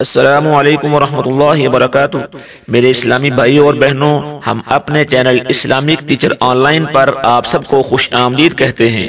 अस्सलामु अलैकुम वरहमतुल्लाहि वबरकातुहू। मेरे इस्लामी भाई और बहनों, हम अपने चैनल इस्लामिक टीचर ऑनलाइन पर आप सबको खुश आमदीद कहते हैं।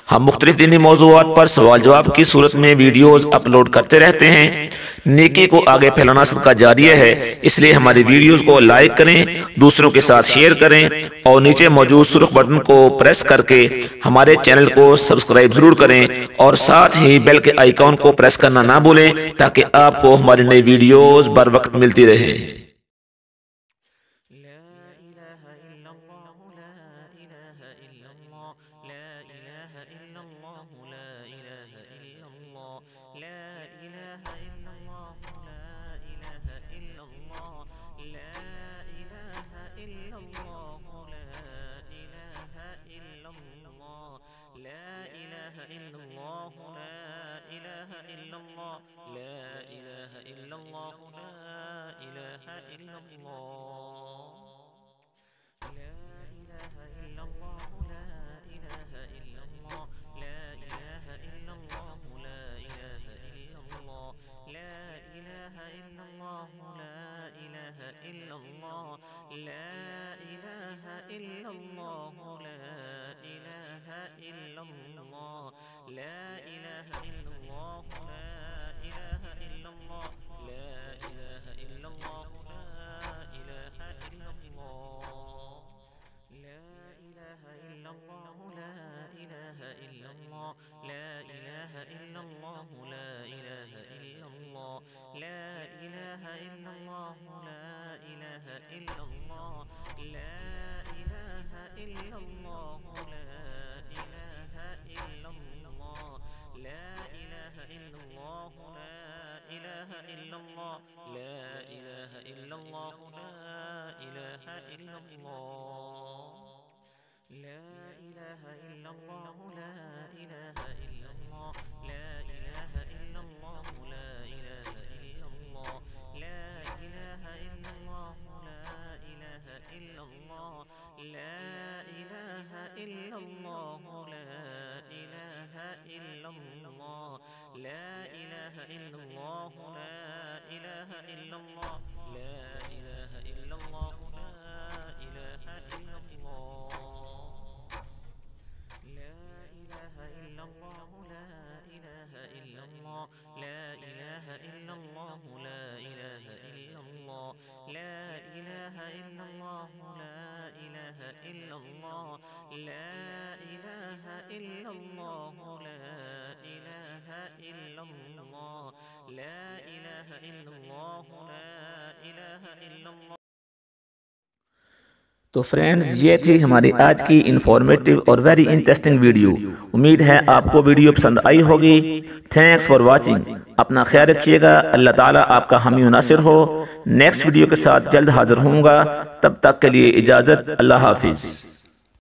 हम मुख्तलिफ दीनी मौज़ूआत पर सवाल जवाब की सूरत में वीडियोज़ अपलोड करते रहते हैं। नेकी को आगे फैलाना सदका जारिया है, इसलिए हमारी वीडियोज़ को लाइक करें, दूसरों के साथ शेयर करें और नीचे मौजूद सुर्ख बटन को प्रेस करके हमारे चैनल को सब्सक्राइब ज़रूर करें और साथ ही बेल के आइकॉन को प्रेस करना ना भूलें ताकि आपको हमारी नई वीडियोज़ बर वक्त मिलती रहे। तो फ्रेंड्स, ये थी हमारी आज की इंफॉर्मेटिव और वेरी इंटरेस्टिंग वीडियो। उम्मीद है आपको वीडियो पसंद आई होगी। Thanks for watching. अपना ख्याल रखिएगा। अल्लाह ताला आपका हामी नासिर हो। नेक्स्ट वीडियो के साथ जल्द हाजिर होऊंगा। तब तक के लिए इजाज़त। अल्लाह हाफिज़।